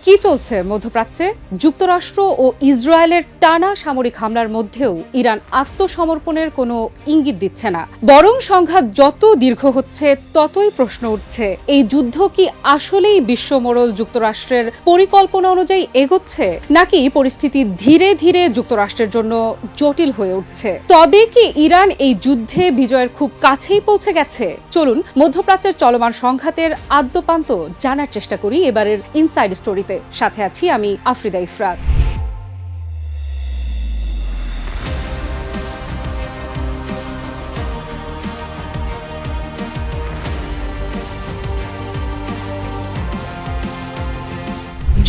কি চলছে মধ্যপ্রাচ্যে? যুক্তরাষ্ট্র ও ইসরায়েলের টানা সামরিক হামলার মধ্যেও ইরান আত্মসমর্পণের কোনো ইঙ্গিত দিচ্ছে না, বরং সংঘাত যত দীর্ঘ হচ্ছে ততই প্রশ্ন উঠছে, এই যুদ্ধ কি আসলেই বিশ্বমোড়ল যুক্তরাষ্ট্রের পরিকল্পনা অনুযায়ী এগোচ্ছে, নাকি পরিস্থিতি ধীরে ধীরে যুক্তরাষ্ট্রের জন্য জটিল হয়ে উঠছে? তবে কি ইরান এই যুদ্ধে বিজয়ের খুব কাছেই পৌঁছে গেছে? চলুন মধ্যপ্রাচ্যের চলমান সংঘাতের আদ্যোপান্ত জানার চেষ্টা করি এবারের ইনসাইড স্টোরিতে। সাথে আছি আমি আফ্রিদা ইফরাত।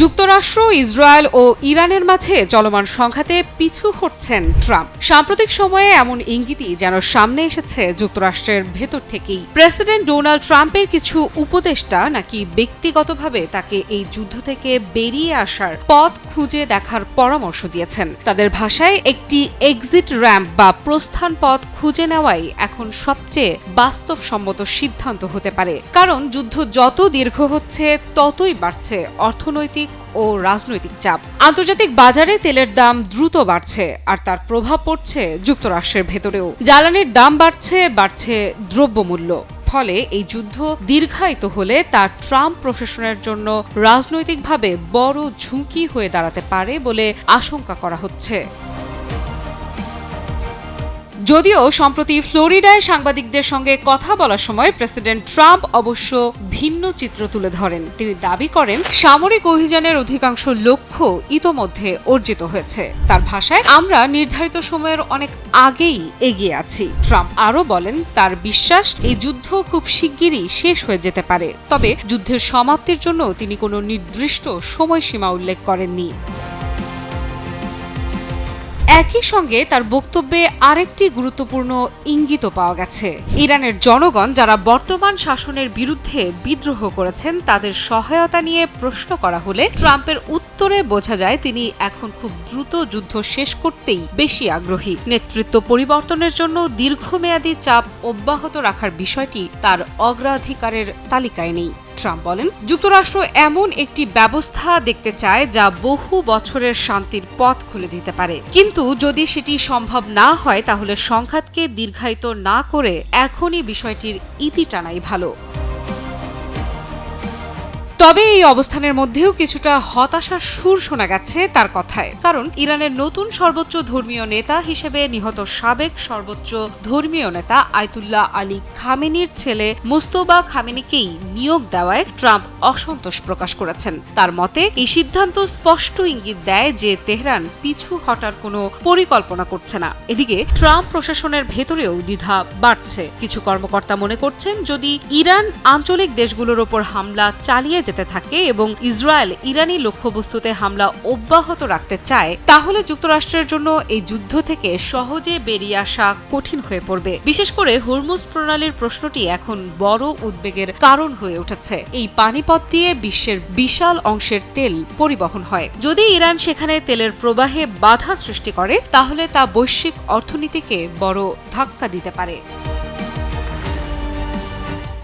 যুক্তরাষ্ট্র, ইসরায়েল ও ইরানের মাঝে চলমান সংঘাতে পিছু হটছেন ট্রাম্প। সাম্প্রতিক সময়ে এমন ইঙ্গিতই যেন সামনে এসেছে যুক্তরাষ্ট্রের ভেতর থেকেই। প্রেসিডেন্ট ডোনাল্ড ট্রাম্পের কিছু উপদেষ্টা নাকি ব্যক্তিগতভাবে তাকে এই যুদ্ধ থেকে বেরিয়ে আসার পথ খুঁজে দেখার পরামর্শ দিয়েছেন। তাদের ভাষায় একটি এক্সিট র্যাম্প বা প্রস্থান পথ খুঁজে নেওয়াই এখন সবচেয়ে বাস্তবসম্মত সিদ্ধান্ত হতে পারে, কারণ যুদ্ধ যত দীর্ঘ হচ্ছে ততই বাড়ছে অর্থনৈতিক ও রাজনৈতিক চাপ। আন্তর্জাতিক বাজারে তেলের দাম দ্রুত বাড়ছে, আর তার প্রভাব পড়ছে যুক্তরাষ্ট্রের ভেতরেও। জ্বালানির দাম বাড়ছে দ্রব্যমূল্য। ফলে এই যুদ্ধ দীর্ঘায়িত হলে তা ট্রাম্প প্রশাসনের জন্য রাজনৈতিকভাবে বড় ঝুঁকি হয়ে দাঁড়াতে পারে বলে আশঙ্কা করা হচ্ছে। যদিও সম্প্রতি ফ্লোরিডায় সাংবাদিকদের সঙ্গে কথা বলার সময় প্রেসিডেন্ট ট্রাম্প অবশ্য ভিন্ন চিত্র তুলে ধরেন। তিনি দাবি করেন, সামরিক অভিযানের অধিকাংশ লক্ষ্য ইতোমধ্যে অর্জিত হয়েছে। তার ভাষায়, আমরা নির্ধারিত সময়ের অনেক আগেই এগিয়ে আছি। ট্রাম্প আরও বলেন, তার বিশ্বাস এই যুদ্ধ খুব শিগগিরই শেষ হয়ে যেতে পারে, তবে যুদ্ধের সমাপ্তির জন্য তিনি কোনো নির্দিষ্ট সময়সীমা উল্লেখ করেননি। একই সঙ্গে তার বক্তব্যে আরেকটি গুরুত্বপূর্ণ ইঙ্গিতও পাওয়া গেছে। ইরানের জনগণ যারা বর্তমান শাসনের বিরুদ্ধে বিদ্রোহ করেছেন তাদের সহায়তা নিয়ে প্রশ্ন করা হলে ট্রাম্পের উত্তরে বোঝা যায় তিনি এখন খুব দ্রুত যুদ্ধ শেষ করতেই বেশি আগ্রহী। নেতৃত্ব পরিবর্তনের জন্য দীর্ঘমেয়াদী চাপ অব্যাহত রাখার বিষয়টি তার অগ্রাধিকারের তালিকায় নেই। ট্রাম্প বলেন, যুক্তরাষ্ট্র এমন একটি ব্যবস্থা দেখতে চায় যা বহু বছরের শান্তির পথ খুলে দিতে পারে, কিন্তু যদি সেটি সম্ভব না হয় তাহলে সংঘাতকে দীর্ঘায়িত না করে এখনই বিষয়টির ইতি টানাই ভালো। তবে এই অবস্থানের মধ্যেও কিছুটা হতাশার সুর শোনা গেছে তার কথায়, কারণ ইরানের নতুন সর্বোচ্চ ধর্মীয় নেতা হিসেবে নিহত সাবেক সর্বোচ্চ ধর্মীয় নেতা আয়াতুল্লাহ আলী খামেনির ছেলে মুজতবা খামেনিকেই নিয়োগ দেওয়ায় ট্রাম্প অসন্তোষ প্রকাশ করেছেন। তার মতে, এই সিদ্ধান্ত স্পষ্ট ইঙ্গিত দেয় যে তেহরান পিছু হটার কোনো পরিকল্পনা করছে না। এদিকে ট্রাম্প প্রশাসনের ভেতরেও দ্বিধা বাড়ছে। কিছু কর্মকর্তা মনে করছেন, যদি ইরান আঞ্চলিক দেশগুলোর ওপর হামলা চালিয়ে যেতে থাকে এবং ইসরায়েল ইরানি লক্ষ্যবস্তুতে হামলা অব্যাহত রাখতে চায়, তাহলে যুক্তরাষ্ট্রের জন্য এই যুদ্ধ থেকে সহজে বেরিয়ে আসা কঠিন হয়ে পড়বে। বিশেষ করে হরমুজ প্রণালীর প্রশ্নটি এখন বড় উদ্বেগের কারণ হয়ে উঠেছে। এই পানিপথ দিয়ে বিশ্বের বিশাল অংশের তেল পরিবহন হয়। যদি ইরান সেখানে তেলের প্রবাহে বাধা সৃষ্টি করে, তাহলে তা বৈশ্বিক অর্থনীতিকে বড় ধাক্কা দিতে পারে।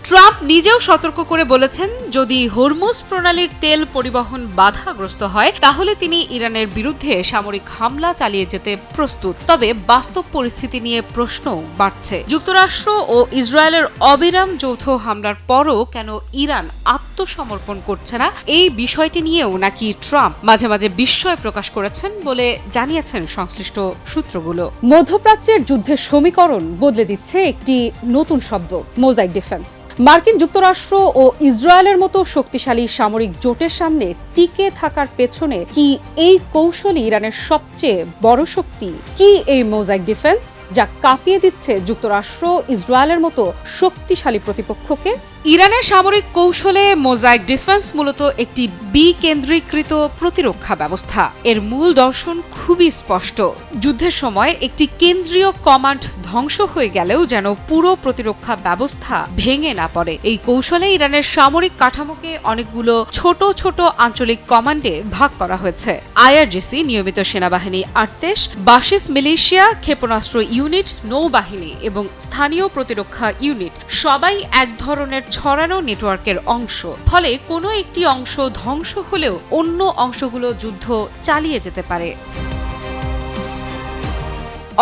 ট্রাম্প নিজেও সতর্ক করে বলেছেন, যদি হরমুজ প্রণালীর তেল পরিবহন বাধাগ্রস্ত হয় তাহলে তিনি ইরানের বিরুদ্ধে সামরিক হামলা চালিয়ে যেতে প্রস্তুত। তবে বাস্তব পরিস্থিতি নিয়ে প্রশ্ন বাড়ছে। যুক্তরাষ্ট্র ও ইসরায়েলের অবিরাম যৌথ হামলার পরও কেন ইরান আত্মসমর্পণ করছে না, এই বিষয়টি নিয়েও নাকি ট্রাম্প মাঝে মাঝে বিস্ময় প্রকাশ করেছেন বলে জানিয়েছেন সংশ্লিষ্ট সূত্রগুলো। মধ্যপ্রাচ্যের যুদ্ধের সমীকরণ বদলে দিচ্ছে একটি নতুন শব্দ, মোজাইক ডিফেন্স। মার্কিন যুক্তরাষ্ট্র ও ইসরায়েলের মতো শক্তিশালী সামরিক জোটের সামনে টিকে থাকার পেছনে কি এই কৌশলই ইরানের সবচেয়ে বড় শক্তি? কি এই মোজাইক ডিফেন্স যা কাঁপিয়ে দিচ্ছে যুক্তরাষ্ট্র, ইসরায়েলের মতো শক্তিশালী প্রতিপক্ষকে? ইরানের সামরিক কৌশলে মোজাইক ডিফেন্স মূলত একটি বিকেন্দ্রীকৃত প্রতিরক্ষা ব্যবস্থা। এর মূল দর্শন খুবই স্পষ্ট। যুদ্ধের সময় একটি কেন্দ্রীয় কমান্ড ধ্বংস হয়ে গেলেও যেন পুরো প্রতিরক্ষা ব্যবস্থা ভেঙে না পড়ে। এই কৌশলে ইরানের সামরিক কাঠামোকে অনেকগুলো ছোট ছোট আঞ্চলিক কমান্ডে ভাগ করা হয়েছে। আইআরজিসি, নিয়মিত সেনাবাহিনী 38, বাসিস মিলিশিয়া, ক্ষেপণাস্ত্র ইউনিট, নৌবাহিনী এবং স্থানীয় প্রতিরক্ষা ইউনিট সবাই এক ধরনের ছড়ানো নেটওয়ার্কের অংশ। ফলে কোনো একটি অংশ ধ্বংস হলেও অন্য অংশগুলো যুদ্ধ চালিয়ে যেতে পারে।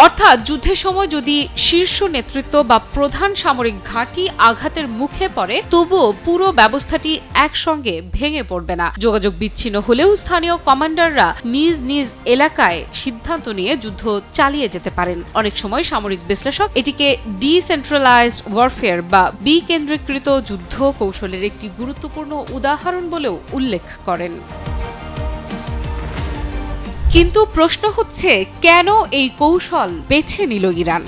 অর্থাৎ যুদ্ধের সময় যদি শীর্ষ নেতৃত্ব বা প্রধান সামরিক ঘাঁটি আঘাতের মুখে পড়ে, তবুও পুরো ব্যবস্থাটি একসঙ্গে ভেঙে পড়বে না। যোগাযোগ বিচ্ছিন্ন হলেও স্থানীয় কমান্ডাররা নিজ নিজ এলাকায় সিদ্ধান্ত নিয়ে যুদ্ধ চালিয়ে যেতে পারেন। অনেক সময় সামরিক বিশ্লেষক এটিকে ডিসেন্ট্রালাইজড ওয়ারফেয়ার বা বিকেন্দ্রীকৃত যুদ্ধ কৌশলের একটি গুরুত্বপূর্ণ উদাহরণ বলেও উল্লেখ করেন। কিন্তু প্রশ্ন হচ্ছে, কেন এই কৌশল বেছে নিল ইরান?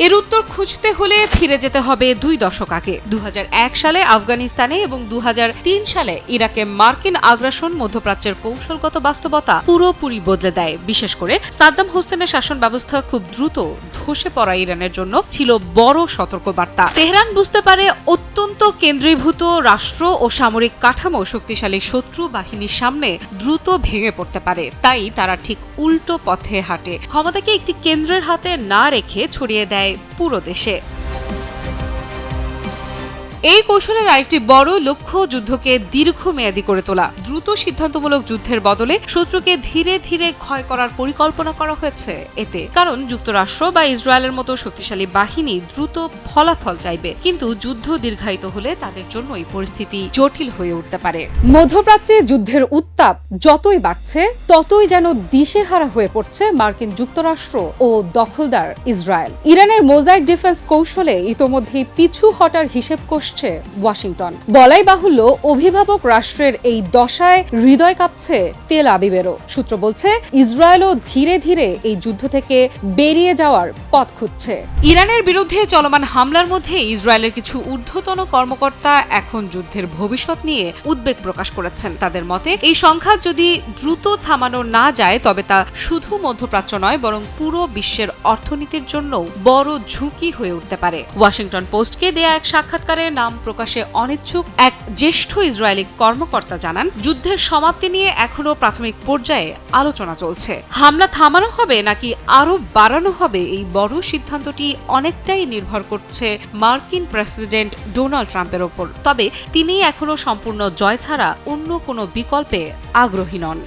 এর উত্তর খুঁজতে হলে ফিরে যেতে হবে 2 দশক আগে। 2001 সালে আফগানিস্তানে এবং 2003 সালে ইরাকে মার্কিন আগ্রাসন মধ্যপ্রাচ্যের কৌশলগত বাস্তবতা পুরোপুরি বদলে দেয়। বিশেষ করে সাদ্দাম হোসেনের শাসন ব্যবস্থা খুব দ্রুত ধসে পড়া ইরানের জন্য ছিল বড় সতর্কবার্তা। তেহরান বুঝতে পারে অত্যন্ত কেন্দ্রীভূত রাষ্ট্র ও সামরিক কাঠামো শক্তিশালী শত্রু বাহিনীর সামনে দ্রুত ভেঙে পড়তে পারে। তাই তারা ঠিক উল্টো পথে হাঁটে, ক্ষমতাকে একটি কেন্দ্রের হাতে না রেখে ছড়িয়ে দেয় পুরো দেশে। এই কৌশলের আরেকটি বড় লক্ষ্য যুদ্ধকে দীর্ঘমেয়াদী করে তোলা। দ্রুত সিদ্ধান্তমূলক যুদ্ধের বদলে শত্রুকে ধীরে ধীরে ক্ষয় করার পরিকল্পনা করা হয়েছে এতে। কারণ যুক্তরাষ্ট্র বা ইসরায়েলের মতো শক্তিশালী বাহিনী দ্রুত ফলাফল চাইবে, কিন্তু যুদ্ধ দীর্ঘায়িত হলে তাদের জন্যই পরিস্থিতি জটিল হয়ে উঠতে পারে। মধ্যপ্রাচ্যে যুদ্ধের উত্তাপ যতই বাড়ছে, ততই যেন দিশেহারা হয়ে পড়ছে মার্কিন যুক্তরাষ্ট্র ও দখলদার ইসরায়েল। ইরানের মোজাইক ডিফেন্স কৌশলে ইতোমধ্যেই পিছু হটার হিসেব ওয়াশিংটন। বলাই বাহুল্য, অভিভাবক রাষ্ট্রের এই দশায় হৃদয় কাঁপছে তেল আবিবেরও। সূত্র বলছে, ইসরায়েলও ধীরে ধীরে এই যুদ্ধ থেকে বেরিয়ে যাওয়ার পথ খুঁজছে। ইরানের বিরুদ্ধে চলমান হামলার মধ্যে ইসরায়েলের কিছু ঊর্ধ্বতন কর্মকর্তা এখন যুদ্ধের ভবিষ্যৎ নিয়ে উদ্বেগ প্রকাশ করেছেন। তাদের মতে, এই সংঘাত যদি দ্রুত থামানো না যায়, তবে তা শুধু মধ্যপ্রাচ্য নয়, বরং পুরো বিশ্বের অর্থনীতির জন্য বড় ঝুঁকি হয়ে উঠতে পারে। ওয়াশিংটন পোস্টকে দেয়া এক সাক্ষাৎকারে নাম প্রকাশে অনিচ্ছুক এক জ্যেষ্ঠ ইসরায়েলি কর্মকর্তা জানান, যুদ্ধের সমাপ্তি নিয়ে এখনো প্রাথমিক পর্যায়ে আলোচনা চলছে। হামলা থামানো হবে নাকি আরো বাড়ানো হবে, এই বড় সিদ্ধান্তটি অনেকটাই নির্ভর করছে মার্কিন প্রেসিডেন্ট ডোনাল্ড ট্রাম্পের ওপর। তবে তিনি এখনো সম্পূর্ণ জয় ছাড়া অন্য কোনো বিকল্পে আগ্রহী নন।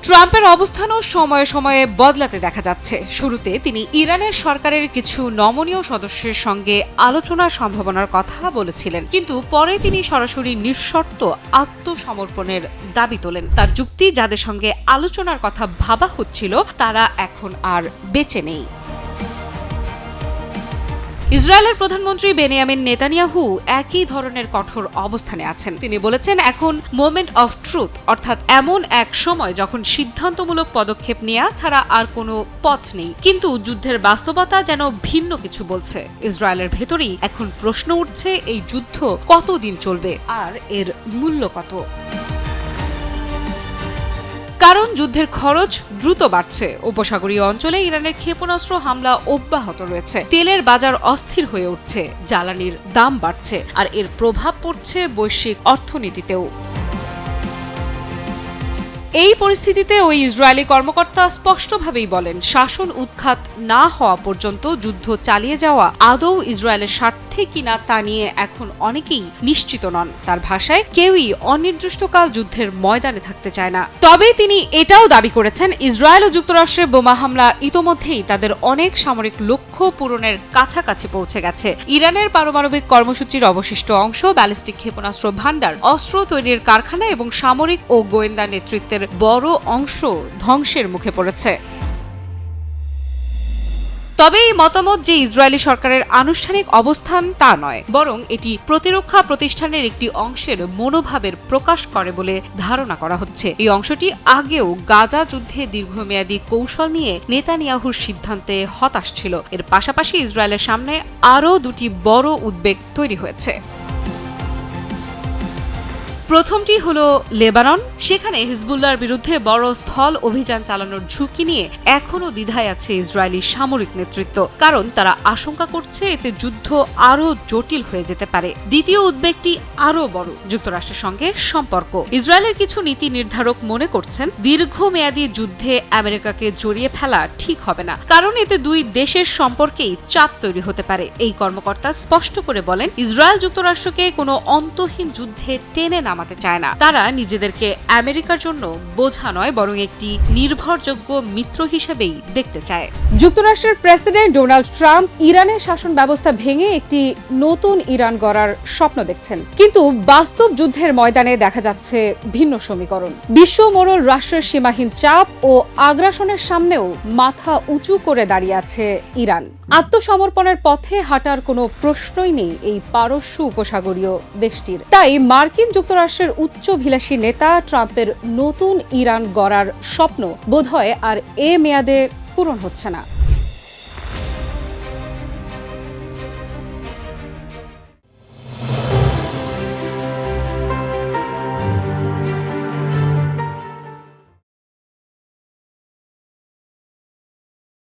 ট্রাম্পের অবস্থানও সময়ে সময়ে বদলাতে দেখা যাচ্ছে। শুরুতে তিনি ইরানের সরকারের কিছু নমনীয় সদস্যের সঙ্গে আলোচনার সম্ভাবনার কথা বলেছিলেন, কিন্তু পরে তিনি সরাসরি নিঃশর্ত আত্মসমর্পণের দাবি তোলেন। তার যুক্তি, যাদের সঙ্গে আলোচনার কথা ভাবা হচ্ছিল তারা এখন আর বেঁচে নেই। ইসরায়েলের প্রধানমন্ত্রী বেনিয়ামিন নেতানিয়াহু একই ধরনের কঠোর অবস্থানে আছেন। তিনি বলেছেন, এখন মোমেন্ট অফ ট্রুথ, অর্থাৎ এমন এক সময় যখন সিদ্ধান্তমূলক পদক্ষেপ নেওয়া ছাড়া আর কোনো পথ নেই। কিন্তু যুদ্ধের বাস্তবতা যেন ভিন্ন কিছু বলছে। ইসরায়েলের ভেতরেই এখন প্রশ্ন উঠছে, এই যুদ্ধ কতদিন চলবে আর এর মূল্য কত? কারণ যুদ্ধের খরচ দ্রুত বাড়ছে। উপসাগরীয় অঞ্চলে ইরানের ক্ষেপণাস্ত্র হামলা অব্যাহত রয়েছে। তেলের বাজার অস্থির হয়ে উঠছে, জ্বালানির দাম বাড়ছে, আর এর প্রভাব পড়ছে বৈশ্বিক অর্থনীতিতেও। এই পরিস্থিতিতে ওই ইসরায়েলি কর্মকর্তা স্পষ্টভাবেই বলেন, শাসন উৎখাত না হওয়া পর্যন্ত যুদ্ধ চালিয়ে যাওয়া আদৌ ইসরায়েলের স্বার্থে কিনা তা নিয়ে এখন অনেকেই নিশ্চিত নন। তার ভাষায়, কেউই অনির্দিষ্টকাল যুদ্ধের ময়দানে থাকতে চায় না। তবে তিনি এটাও দাবি করেছেন, ইসরায়েল ও যুক্তরাষ্ট্রের বোমা হামলা ইতোমধ্যেই তাদের অনেক সামরিক লক্ষ্য পূরণের কাছাকাছি পৌঁছে গেছে। ইরানের পারমাণবিক কর্মসূচির অবশিষ্ট অংশ, ব্যালিস্টিক ক্ষেপণাস্ত্র ভান্ডার, অস্ত্র তৈরির কারখানা এবং সামরিক ও গোয়েন্দা নেতৃত্বের বড় অংশ ধ্বংসের মুখে পড়েছে। তবে এই মতামত যে ইসরায়েলি সরকারের আনুষ্ঠানিক অবস্থান তা নয়, বরং এটি প্রতিরক্ষা প্রতিষ্ঠানের একটি অংশের মনোভাবের প্রকাশ করে বলে ধারণা করা হচ্ছে। এই অংশটি আগেও গাজা যুদ্ধে দীর্ঘমেয়াদী কৌশল নিয়ে নেতানিয়াহুর সিদ্ধান্তে হতাশ ছিল। এর পাশাপাশি ইসরায়েলের সামনে আরও দুটি বড় উদ্বেগ তৈরি হয়েছে। প্রথমটি হলো লেবানন। সেখানে হিজবুল্লাহর বিরুদ্ধে বড় স্থল অভিযান চালানোর ঝুঁকি নিয়ে এখনও দ্বিধায় আছে ইসরায়েলি সামরিক নেতৃত্ব, কারণ তারা আশঙ্কা করছে এতে যুদ্ধ আরও জটিল হয়ে যেতে পারে। দ্বিতীয় উদ্বেগটি আরও বড়, যুক্তরাষ্ট্রের সঙ্গে সম্পর্ক। ইসরায়েলের কিছু নীতি নির্ধারক মনে করছেন দীর্ঘমেয়াদী যুদ্ধে আমেরিকাকে জড়িয়ে ফেলা ঠিক হবে না, কারণ এতে দুই দেশের সম্পর্কেই চাপ তৈরি হতে পারে। এই কর্মকর্তা স্পষ্ট করে বলেন, ইসরায়েল যুক্তরাষ্ট্রকে কোনো অন্তহীন যুদ্ধে টেনে নামাতে চায় না। তারা নিজেদেরকে আমেরিকার জন্য বোঝা নয়, বরং একটি নির্ভরযোগ্য মিত্র হিসেবেই দেখতে চায়। যুক্তরাষ্ট্রের প্রেসিডেন্ট ডোনাল্ড ট্রাম্প ইরানের শাসন ব্যবস্থা ভেঙে একটি নতুন ইরান গড়ার স্বপ্ন দেখছেন, কিন্তু বাস্তব যুদ্ধের ময়দানে দেখা যাচ্ছে ভিন্ন সমীকরণ। বিশ্ব মোড়ল রাষ্ট্রের সীমাহীন চাপ ও আগ্রাসনের সামনেও মাথা উঁচু করে দাঁড়িয়ে আছে ইরান। আত্মসমর্পণের পথে হাঁটার কোনো প্রশ্নই নেই এই পারস্য উপসাগরীয় দেশটির। তাই মার্কিন যুক্তরাষ্ট্রের উচ্চাভিলাষী নেতা ট্রাম্পের নতুন ইরান গড়ার স্বপ্ন বোধহয় আর এ মেয়াদে পূরণ হচ্ছে না।